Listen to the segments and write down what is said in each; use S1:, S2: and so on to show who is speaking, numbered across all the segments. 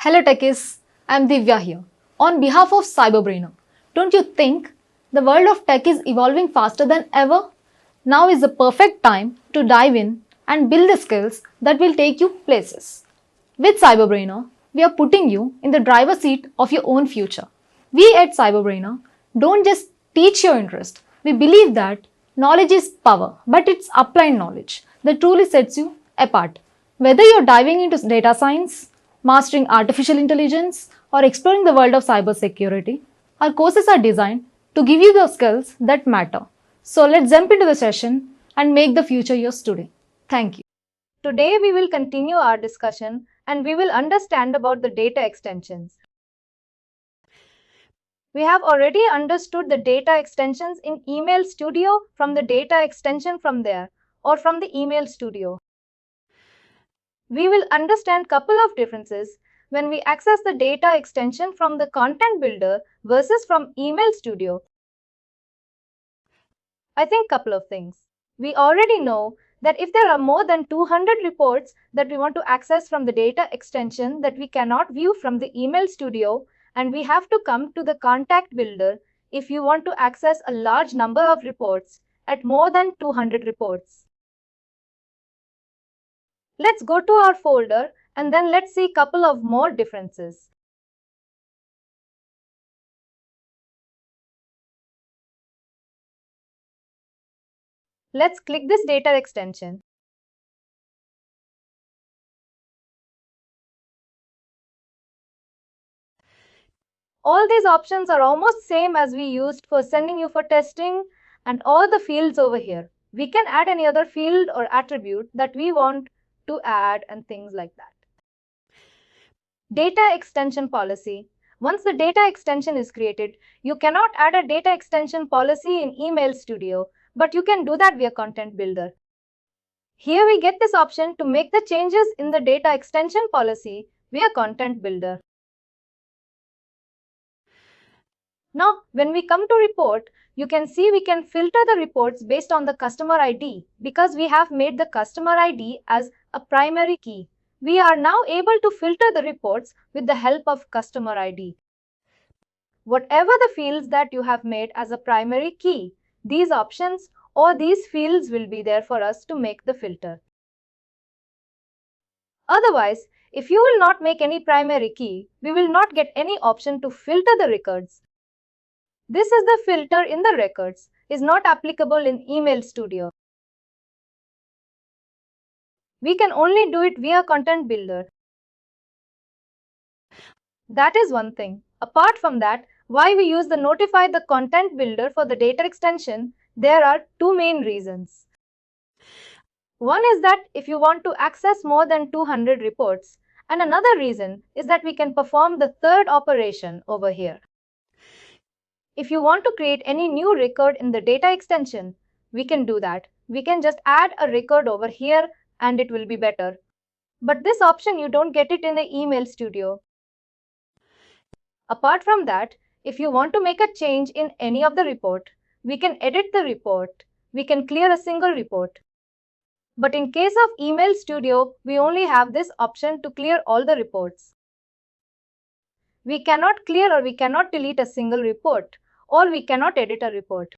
S1: Hello techies, I'm Divya here. On behalf of CyberBrainer, don't you think the world of tech is evolving faster than ever? Now is the perfect time to dive in and build the skills that will take you places. With CyberBrainer, we are putting you in the driver's seat of your own future. We at CyberBrainer don't just teach your interest. We believe that knowledge is power, but it's applied knowledge that truly sets you apart. Whether you're diving into data science, mastering artificial intelligence, or exploring the world of cybersecurity, our courses are designed to give you the skills that matter. So let's jump into the session and make the future yours today. Thank you.
S2: Today we will continue our discussion and we will understand about the data extensions. We have already understood the data extensions in Email Studio from the data extension from there or from the Email Studio. We will understand couple of differences when we access the data extension from the Content Builder versus from Email Studio. I think couple of things. We already know that if there are more than 200 reports that we want to access from the data extension that we cannot view from the Email Studio, and we have to come to the Contact Builder if you want to access a large number of reports at more than 200 reports. Let's go to our folder and then let's see couple of more differences. Let's click this data extension. All these options are almost same as we used for sending you for testing, and all the fields over here. We can add any other field or attribute that we want to add and things like that. Data extension policy. Once the data extension is created, you cannot add a data extension policy in Email Studio, but you can do that via Content Builder. Here we get this option to make the changes in the data extension policy via Content Builder. Now, when we come to report, you can see we can filter the reports based on the customer ID because we have made the customer ID as a primary key. We are now able to filter the reports with the help of customer ID. Whatever the fields that you have made as a primary key, these options or these fields will be there for us to make the filter. Otherwise, if you will not make any primary key, we will not get any option to filter the records. This is the filter in the records, is not applicable in Email Studio. We can only do it via Content Builder. That is one thing. Apart from that, why we use the Notify the Content Builder for the data extension, there are two main reasons. One is that if you want to access more than 200 reports, and another reason is that we can perform the third operation over here. If you want to create any new record in the data extension, we can do that. We can just add a record over here and it will be better. But this option you don't get it in the Email Studio. Apart from that, if you want to make a change in any of the report, we can edit the report. We can clear a single report. But in case of Email Studio, we only have this option to clear all the reports. We cannot clear or we cannot delete a single report, or we cannot edit a report.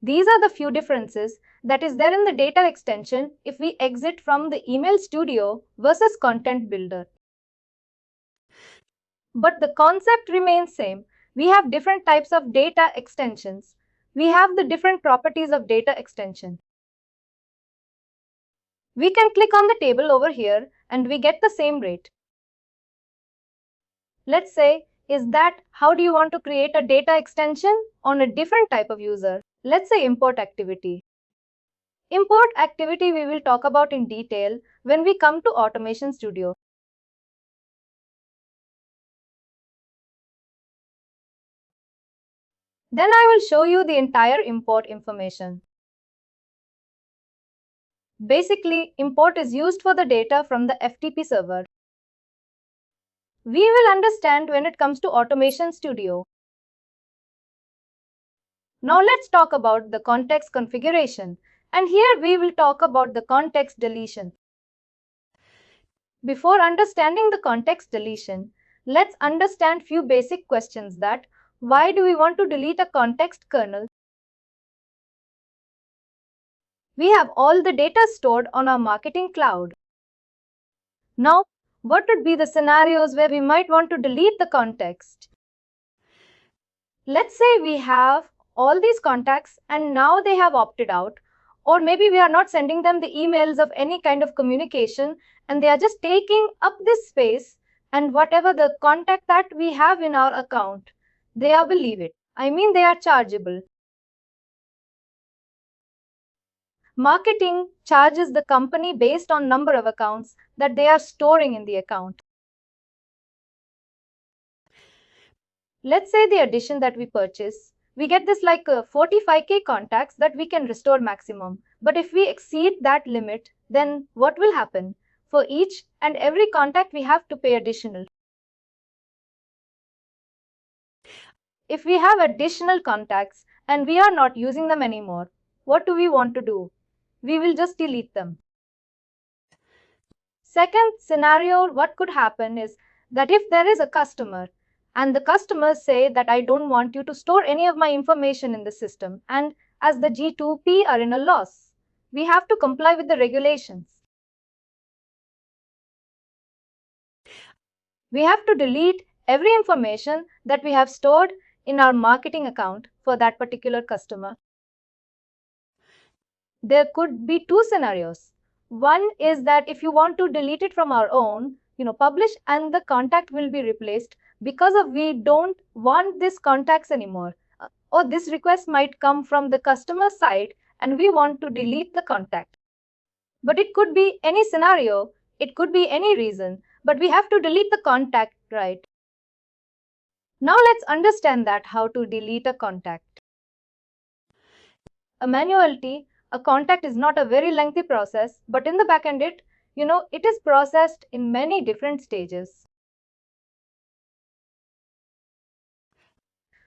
S2: These are the few differences that is there in the data extension if we exit from the Email Studio versus Content Builder. But the concept remains same. We have different types of data extensions. We have the different properties of data extension. We can click on the table over here and we get the same rate. Let's say, is that how do you want to create a data extension on a different type of user? Let's say import activity. Import activity we will talk about in detail when we come to Automation Studio. Then I will show you the entire import information. Basically, import is used for the data from the FTP server. We will understand when it comes to Automation Studio. Now let's talk about the context configuration, and here we will talk about the context deletion. Before understanding the context deletion, let's understand few basic questions that why do we want to delete a context kernel? We have all the data stored on our marketing cloud. Now, what would be the scenarios where we might want to delete the context? Let's say we have all these contacts and now they have opted out, or maybe we are not sending them the emails of any kind of communication and they are just taking up this space, and whatever the contact that we have in our account, they are, believe it, I mean they are chargeable. Marketing charges the company based on number of accounts that they are storing in the account. Let's say the addition that we purchase, we get this like 45k contacts that we can restore maximum. But if we exceed that limit, then what will happen? For each and every contact we have to pay additional. If we have additional contacts and we are not using them anymore, what do we want to do? We will just delete them. Second scenario, what could happen is that if there is a customer and the customers say that I don't want you to store any of my information in the system, and as the G2P are in a loss, we have to comply with the regulations. We have to delete every information that we have stored in our marketing account for that particular customer. There could be two scenarios. One is that if you want to delete it from our own, publish, and the contact will be replaced because of we don't want this contacts anymore. Or this request might come from the customer side and we want to delete the contact. But it could be any scenario, it could be any reason, but we have to delete the contact, right? Now let's understand that how to delete a contact. A manuality, a contact is not a very lengthy process, but in the backend it is processed in many different stages.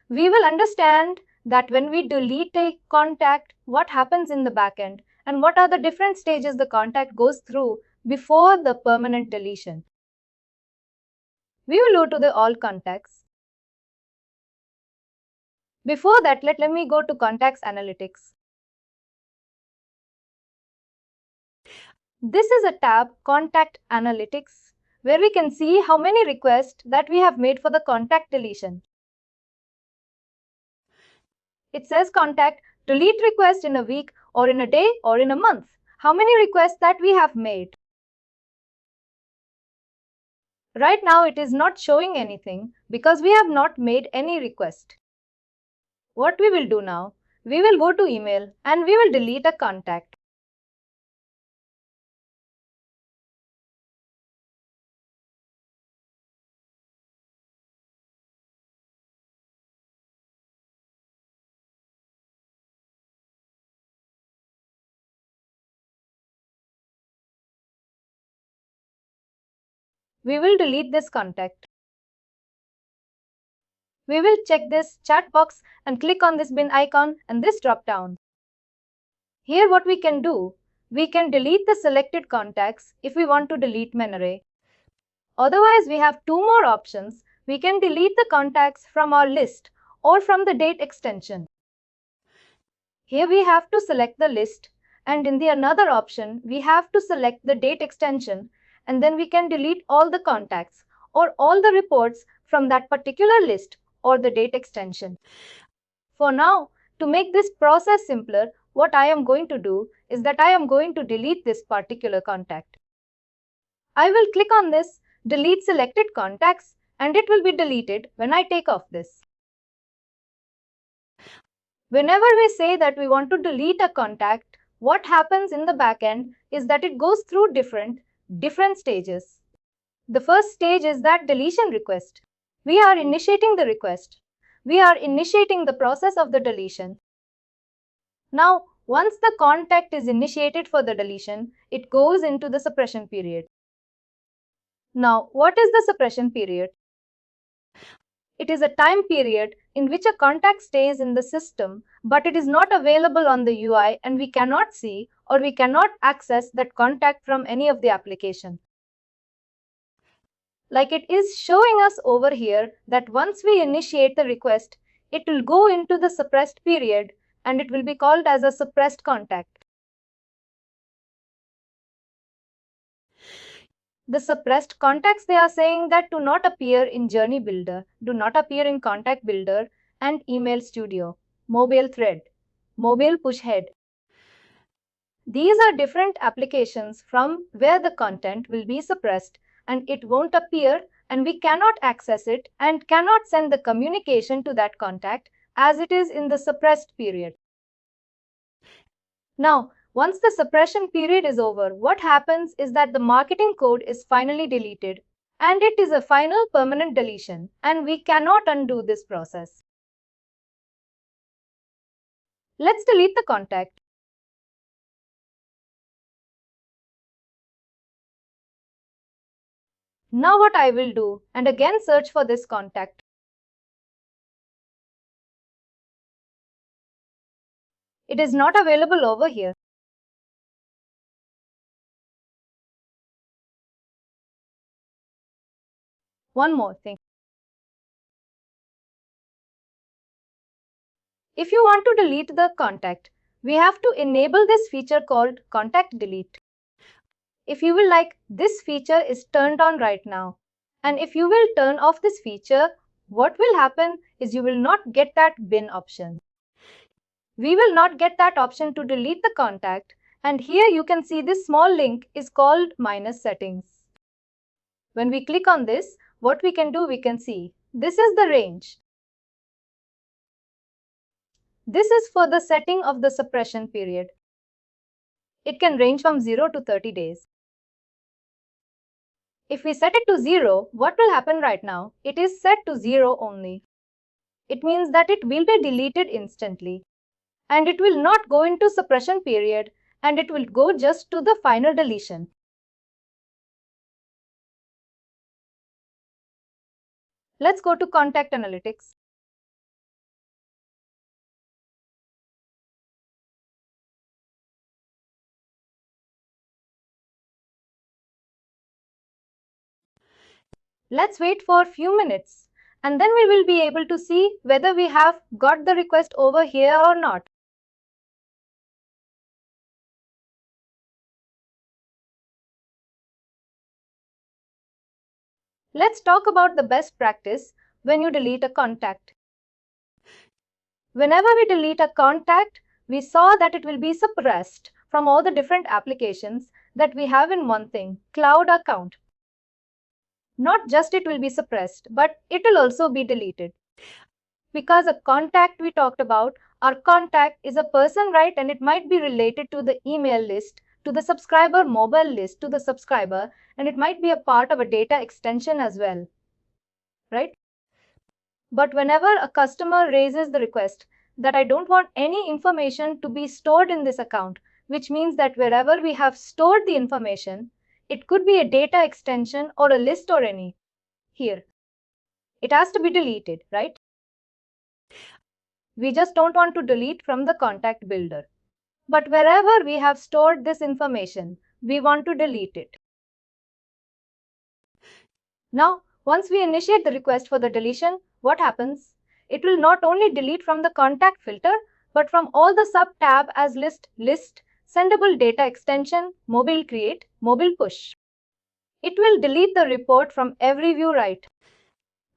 S2: We will understand that when we delete a contact, what happens in the backend and what are the different stages the contact goes through before the permanent deletion. We will go to the all contacts. Before that, let me go to contacts analytics. This is a tab, Contact Analytics, where we can see how many requests that we have made for the contact deletion. It says contact, delete request in a week or in a day or in a month. How many requests that we have made? Right now it is not showing anything because we have not made any request. What we will do now, we will go to email and we will delete a contact. We will delete this contact. We will check this chat box and click on this bin icon and this drop down. Here what we can do, we can delete the selected contacts if we want to delete main array. Otherwise, we have two more options. We can delete the contacts from our list or from the date extension. Here we have to select the list, and in the another option, we have to select the date extension, and then we can delete all the contacts or all the reports from that particular list or the date extension. For now, to make this process simpler, what I am going to do is that I am going to delete this particular contact. I will click on this delete selected contacts and it will be deleted when I take off this. Whenever we say that we want to delete a contact, what happens in the backend is that it goes through different stages. The first stage is that deletion request. We are initiating the request. We are initiating the process of the deletion. Now, once the contact is initiated for the deletion, it goes into the suppression period. Now, what is the suppression period? It is a time period in which a contact stays in the system, but it is not available on the UI and we cannot see or we cannot access that contact from any of the application. Like it is showing us over here that once we initiate the request, it will go into the suppressed period and it will be called as a suppressed contact. The suppressed contacts, they are saying that do not appear in Journey Builder, do not appear in Contact Builder and Email Studio, Mobile Thread, Mobile Pushhead. These are different applications from where the content will be suppressed and it won't appear and we cannot access it and cannot send the communication to that contact as it is in the suppressed period. Now, once the suppression period is over, what happens is that the marketing code is finally deleted and it is a final permanent deletion and we cannot undo this process. Let's delete the contact. Now what I will do, and again search for this contact. It is not available over here. One more thing. If you want to delete the contact, we have to enable this feature called Contact Delete. If you will like, this feature is turned on right now. And if you will turn off this feature, what will happen is you will not get that bin option. We will not get that option to delete the contact. And here you can see this small link is called minus settings. When we click on this, what we can do, we can see this is the range. This is for the setting of the suppression period. It can range from 0 to 30 days. If we set it to 0, what will happen right now? It is set to 0 only. It means that it will be deleted instantly. And it will not go into suppression period and it will go just to the final deletion. Let's go to Contact Analytics. Let's wait for a few minutes and then we will be able to see whether we have got the request over here or not. Let's talk about the best practice when you delete a contact. Whenever we delete a contact, we saw that it will be suppressed from all the different applications that we have in one thing, cloud account. Not just it will be suppressed, but it will also be deleted. Because a contact we talked about, our contact is a person, right? And it might be related to the email list, to the subscriber mobile list, to the subscriber, and it might be a part of a data extension as well, right? But whenever a customer raises the request that I don't want any information to be stored in this account, which means that wherever we have stored the information, it could be a data extension or a list or any. Here, it has to be deleted, right? We just don't want to delete from the contact builder. But wherever we have stored this information, we want to delete it. Now, once we initiate the request for the deletion, what happens? It will not only delete from the contact filter, but from all the sub-tab as list, sendable data extension, mobile create, mobile push. It will delete the report from every view, right?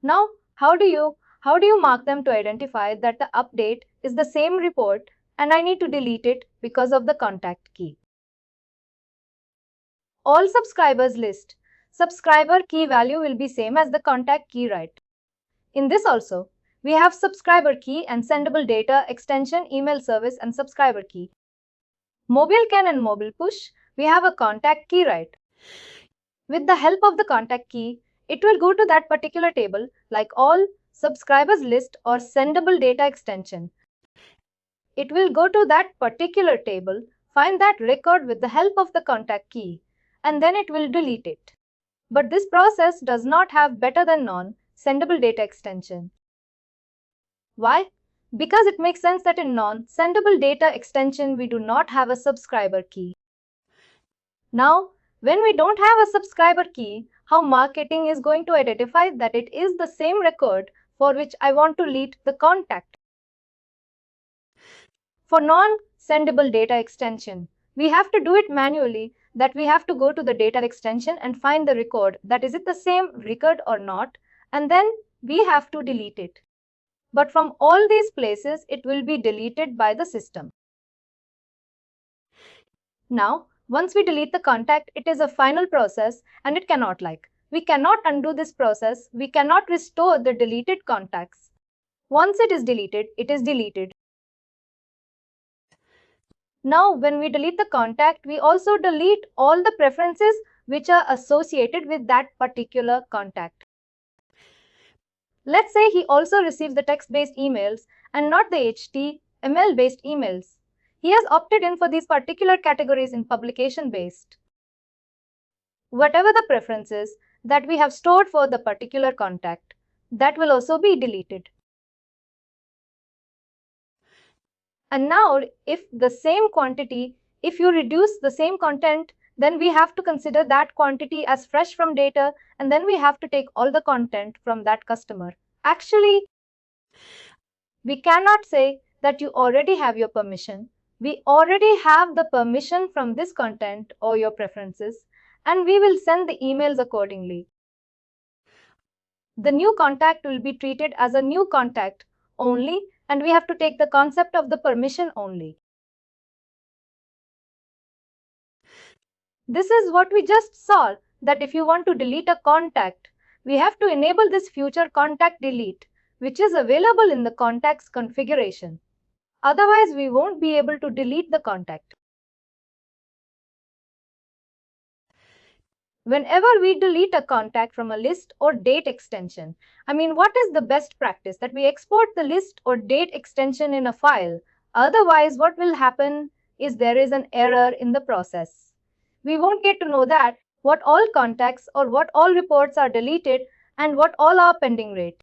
S2: Now, how do you mark them to identify that the update is the same report and I need to delete it because of the contact key? All subscribers list, subscriber key value will be same as the contact key, right? In this also, we have subscriber key and sendable data extension, email service and subscriber key. Mobile can and mobile push, we have a contact key, right? With the help of the contact key, it will go to that particular table like all subscribers list or sendable data extension. It will go to that particular table, find that record with the help of the contact key, and then it will delete it. But this process does not have better than none sendable data extension. Why? Because it makes sense that in non-sendable data extension, we do not have a subscriber key. Now, when we don't have a subscriber key, how marketing is going to identify that it is the same record for which I want to delete the contact. For non-sendable data extension, we have to do it manually, that we have to go to the data extension and find the record, that is it the same record or not, and then we have to delete it. But from all these places, it will be deleted by the system. Now, once we delete the contact, it is a final process and it cannot we cannot undo this process. We cannot restore the deleted contacts. Once it is deleted, it is deleted. Now, when we delete the contact, we also delete all the preferences which are associated with that particular contact. Let's say he also receives the text-based emails and not the HTML-based emails. He has opted in for these particular categories in publication-based. Whatever the preferences that we have stored for the particular contact, that will also be deleted. And now, if the same quantity, if you reduce the same content, then we have to consider that quantity as fresh from data, and then we have to take all the content from that customer. Actually, we cannot say that you already have your permission. We already have the permission from this content or your preferences, and we will send the emails accordingly. The new contact will be treated as a new contact only, and we have to take the concept of the permission only. This is what we just saw, that if you want to delete a contact, we have to enable this future contact delete, which is available in the contacts configuration. Otherwise, we won't be able to delete the contact. Whenever we delete a contact from a list or date extension, what is the best practice? That we export the list or date extension in a file. Otherwise, what will happen is there is an error in the process. We won't get to know that what all contacts or what all reports are deleted and what all are pending rate.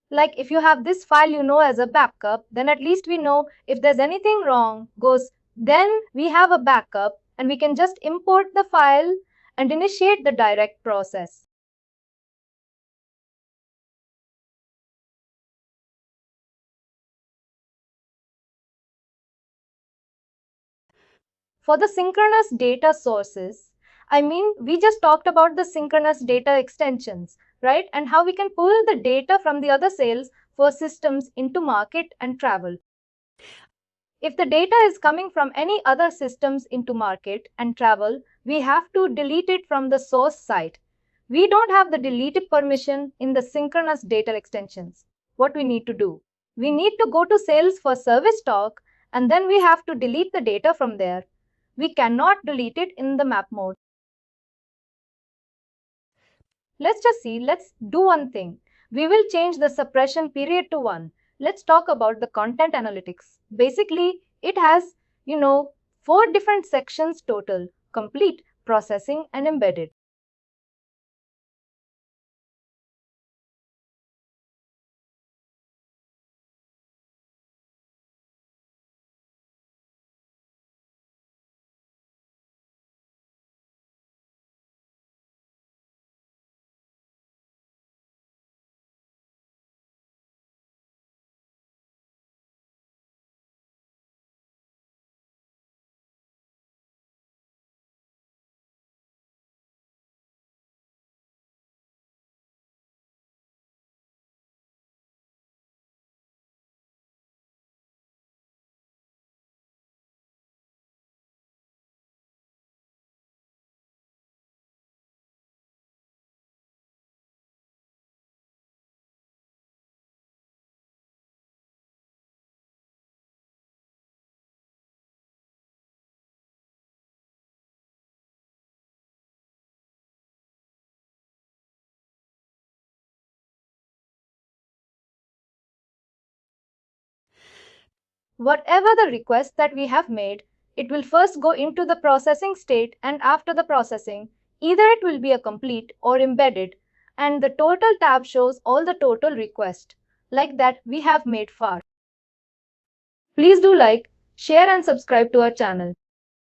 S2: Like if you have this file as a backup, then at least we know if there's anything wrong then we have a backup and we can just import the file and initiate the direct process. For the synchronous data sources, we just talked about the synchronous data extensions, right? And how we can pull the data from the other sales for systems into market and travel. If the data is coming from any other systems into market and travel, we have to delete it from the source side. We don't have the delete permission in the synchronous data extensions. What we need to do? We need to go to sales for service talk and then we have to delete the data from there. We cannot delete it in the map mode. Let's do one thing. We will change the suppression period to 1. Let's talk about the content analytics. Basically, it has, 4 different sections total: complete, processing, and embedded. Whatever the request that we have made, it will first go into the processing state, and after the processing, either it will be a complete or embedded, and the total tab shows all the total request like that we have made far. Please do like, share and subscribe to our channel.